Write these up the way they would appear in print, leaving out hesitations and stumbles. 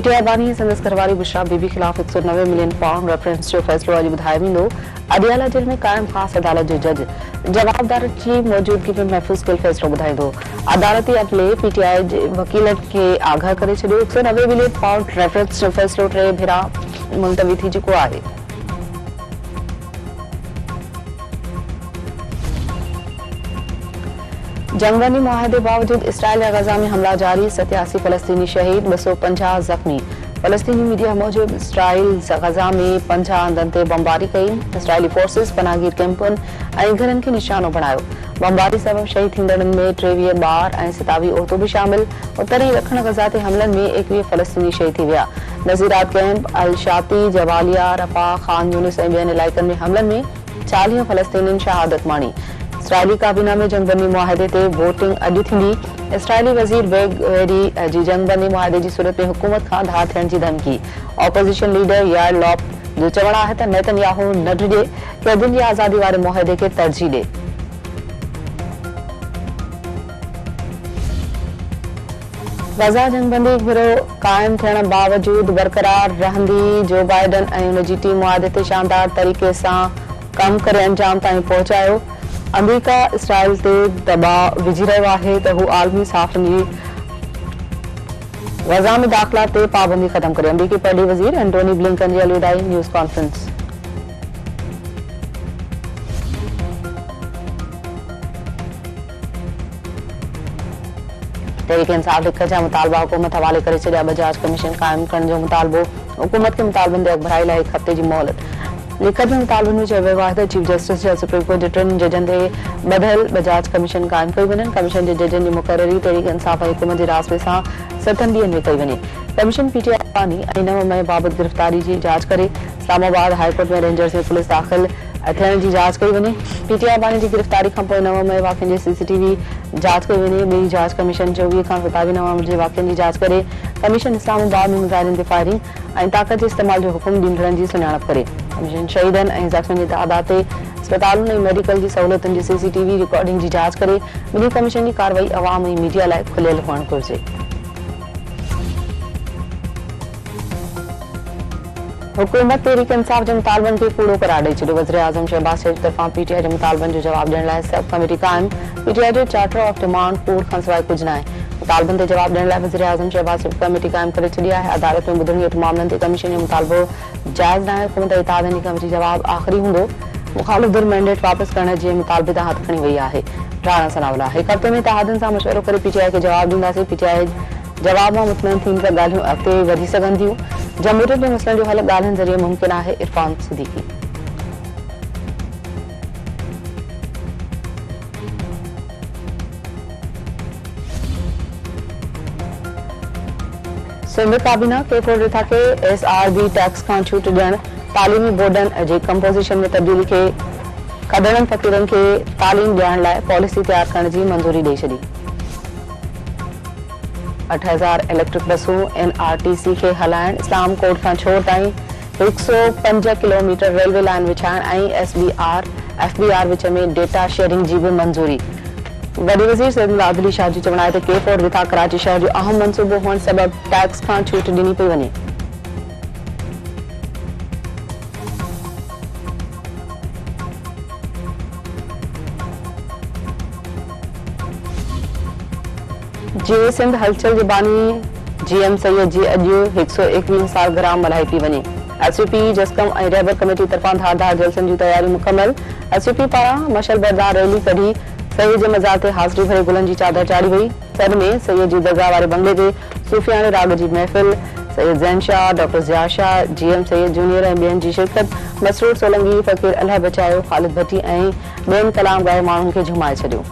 PTI बानी संदस घरवारी बुशरा बीबी खिलाफ 190 मिलियन पाउंड रेफरेंस जो फैसलो अॼु ॿुधायो वेंदो। अडियाला जेल में कायम ख़ासि अदालत जो जज जवाबदार जी मौजूदगी में महफ़ूज़ कयल फैसलो ॿुधाईंदो। अदालती अमले पीटीआई जे वकीलनि खे आगाह करे छॾियो। 190 मिलियन पाउंड रेफरेंस जो फैसलो 3 भेरा मुलतवी थी चुको आहे। जंगबंदी मुआहदे बावजूद इसराइल या गजा में हमला जारी। 87 फलस्तीनी शहीद, 250 जख्मी। फलस्तीनी मीडिया मूजिब इसराइल गजा में 50 हंधनि ते बमबारी कई। इसराइली फोर्सेस पनाहगीर कैंपुनि ऐं घरनि खे निशानो बणायो। बमबारी सबब शहीद थींदड़नि में 23 ॿार ऐं 27 औरतूं भी शामिल। उत्तरी ॾखण गजा ते हमलनि में 21 फलस्तीनी शहीद थी विया। नज़ीरात कैंप, अल शाती, जबालिया, रफा, खान यूनिस ऐं ॿियनि इलाइक़नि में हमलनि में 40 फलस्तीनी शहादत माणी। इसराइली काबीना में जंगबंदी मुआहदे ते वोटिंग अॼु थींदी। इसराइली वज़ीर बेग जी जंगबंदी मुआहदे जी सूरत में हुकूमत खां धार थियण जी धमकी। ऑपोजिशन लीडर यार लॉप जो चवणु आहे त नेतन्याहू न डिॼे, कैदियुनि जी आज़ादी वारे मुआहदे खे तरजीह ॾे। गजा जंगबंदी गिरोह कायम थियण बावजूद बरक़रार रहंदी। जो बाइडन ऐं उन जी टीम मुआहदे ते शानदार तरीक़े सां कम करे अंजाम ताईं पहुचायो। अमेरिका इसराइल ते दबाव विझी रहियो आहे त हू आलमी साफ़िन जी गजा में दाख़िला ते पाबंदी ख़त्म करे। अमरीकी पहली वज़ीर एंटोनी ब्लिंकन जी अलविदाई न्यूज़ कॉन्फ्रेंस। तहरीक इंसाफ लिख जा मुतालबा हुकूमत हवाले करे छॾिया। बजाज कमीशन कायम करण जो मुतालबो। हुकूमत खे मुतालबनि ते अॻभराई लाइ 1 हफ़्ते जी मोहलत। लिखत में मुतालबनि में चयो वियो आहे त चीफ जस्टिस या सुप्रीम कोर्ट जे 3 जजनि ते ॿधल बजाज कमीशन कायम कई वञनि। कमीशन जे जजनि जी मुक़ररी तहरीक इंसाफ ऐं हुकूमत जे रास्ते सां 7 ॾींहनि में कई वञे। कमीशन पीटीआई बानी ऐं 9 मई बाबति गिरफ़्तारी जी जांच करे। इस्लामाबाद हाईकोर्ट में रेंजर्स में पुलिस दाख़िल थियण जी जांच कई वञे। पीटीआई बानी जी गिरफ़्तारी खां पोइ 9 मई वाक़िअनि जी सीसीटीवी जांच कई वञे। ॿी जांच कमीशन 24 खां 27 नवंबर जे वाक़िअनि जी जांच करे। कमीशन इस्लामाबाद में मुज़ाहिरनि ते फायरिंग ऐं ताक़त जे इस्तेमाल जो हुकुम ॾींदड़नि जी सुञाणप करे। कमीशन शहीदनि ऐं ज़ख़्मियुनि जी तइदाद ते अस्पतालुनि ऐं मेडिकल जी सहूलियतुनि जी सीसीटीवी रिकॉर्डिंग जी जांच करे। ॿिन्ही कमीशन जी कार्रवाई अवाम ऐं मीडिया लाइ खुलियल हुअणु घुरिजे। हुकूमत तहरीक इंसाफ जे मुतालबनि खे कूड़ो करार ॾेई छॾियो। वज़ीर आज़म शहबाज शरीफ तरफ़ां पीटीआई जे मुतालबनि जो जवाब ॾियण लाइ सब कमेटी कायम। पीटीआई जो चार्टर ऑफ डिमांड कूड़ खां सवाइ कुझु न आहे। मुतालबनि ते जवाब ॾियण लाइ वज़ीर आज़म शहबाज शरीफ कमेटी कायम करे छॾी आहे। अदालत में ॿुधणी हेठि मामलनि ते कमीशन जो मुतालबो जाइज़ न आहे। हुकूमत इत्तेहाद जी कमेटी जवाब आख़िरी हूंदो। मुखालिफ़ धुर मैंडेट वापसि करण जे मुतालबे तां हथ खणी वई आहे। राणा सनावला 1 हफ़्ते में इत्तेहादनि सां मशवरो करे पीटीआई खे जवाब ॾींदासीं। पीटीआई जवाब मां मुतमइन थींदी त ॻाल्हियूं अॻिते वधी सघनि थियूं। जमहूरियत जे मसइलनि जो हल ॻाल्हियुनि ज़रिए मुमकिन आहे। इरफान सिद्दीकी। सिंध काबीना के रिथा खे एसआरबी टैक्स खां छूट ॾियण। तालीमी बोर्डनि जे कंपोज़िशन में तब्दीली खे कढणनि फ़क़ीरनि खे तालीम ॾियण लाइ पॉलिसी तयार करण जी मंज़ूरी ॾेई छॾी। 8000 इलेक्ट्रिक बसूं एनआरटीसी खे हलाइण। इस्लाम कोट खां छोर ताईं 105 किलोमीटर रेलवे लाइन विछाइण ऐं एफबीआर विच में डेटा शेयरिंग जी बि मंज़ूरी। वॾे वज़ीर सैदुल आदिली शाह जो चवणु आहे त के4 रिथा कराची शहर जो अहम मनसूबो हुअण सबब टैक्स खां छूट ॾिनी पई वञे। जी सिंध हलचल जे बानी जीएम सैयद जी अॼु 121 सालगिरह मल्हाई पई वञे। एसयूपी जसकम ऐं रहबर कमेटी तरफ़ां धारदार जलसनि जी तयारी मुकमल। एसयूपी पारां मशल बरदार रैली कढी सैयद जे मज़ार ते हाज़िरी भरे गुलनि जी चादर चाढ़ी वई। सर में सैयद जी दरगाह वारे बंगले ते सूफियाने राग जी महफ़िल। Syed Zain Shah, doctor Zia Shah, GM Syed junior ऐं ॿियनि जी शिरकत। मसरूर सोलंगी, फ़कीर अल्लाह बचायो, ख़ालिद भट्टी ऐं ॿियनि कलाम गाए माण्हुनि खे झुमाए छॾियो।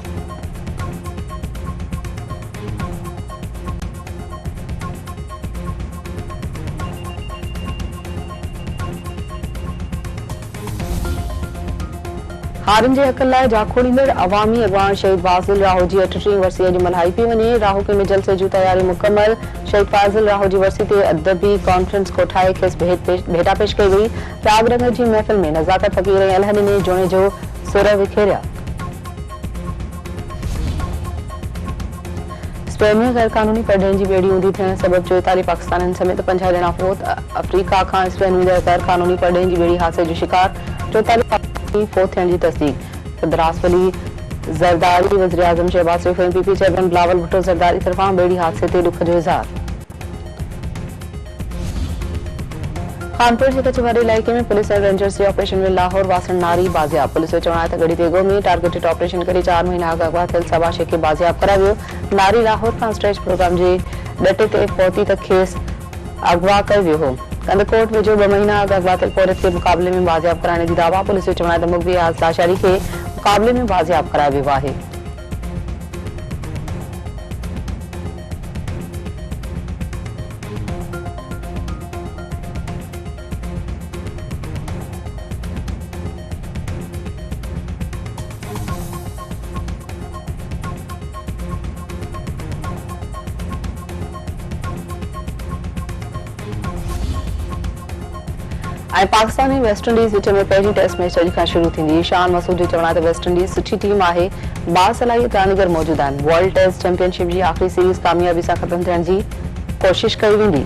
हारिन जे हक़ लाइ जाखो ॾींदड़ अवामी अॻवान शहीद फाज़िल राहो जी 38वीं वरसी अॼु मल्हाई पई वञे। राहो में जलसे जूं तयारी मुकमल। शहीद फाज़िल राहो जी वरसी ते अदबी कॉन्फ्रेंस कोठाए खेसि भेटा पेश कई वई। राग रंग जी महफ़िल में नज़ाकत फ़क़ीर ऐं अल्ह ॾिने जोणे जो सुर विखेरिया। स्पेन में गैर कानूनी पढ़ने की बेड़ी ऊंधी थियण सबब 44 पाकिस्तानियों समेत 50 ॼणा फोत। अफ्रीका का स्पेन में गैर कानूनी पढ़ने की बेड़ी हादसे जो शिकार 44 पाकिस्तानी फोत थियण की तस्दीक। सदर आसिफ अली ज़रदारी वज़ीर आज़म शहबाज शरीफ ऐं पीपी चेयरमैन बिलावल भुट्टो ज़रदारी तरफ़ां बेड़ी हादसे ते दुख जो इज़हार। कानपुर के कचहरी इलाके में पुलिस और रेंजर्स के ऑपरेशन में लाहौर वासण नारी बाजियाब। पुलिस जो चवण त गड़ी तेगो में टारगेटेड ऑपरेशन करे 4 महीना अॻु अगवा थियल सवा शे खे बाजियाब करा वियो। नारी लाहौर का स्ट्रेच प्रोग्राम जे डटे ते पहुती त खेसि अगवा कयो वियो हो। कंदकोट वेझो 2 महीना अॻु अगवा थियल औरत के मुक़ाबले में बाजियाब कराइण जी दावा। पुलिस जो चवण त मुग़वी लाशारी के मुक़ाबले में बाजियाब करायो वियो आहे। पाकिस्तान ऐं वेस्ट इंडीज़ विच में पहली टेस्ट मैच अॼु खां शुरू थींदी। शान मसूद जो चवण त वेस्ट इंडीज़ सुठी टीम आहे, बासलाहियत रांदीगर मौजूद आहिनि। वर्ल्ड टेस्ट चैंपियनशिप जी आख़िरी सीरीज़ कामयाबी सां ख़त्म थियण जी कोशिश कई वेंदी।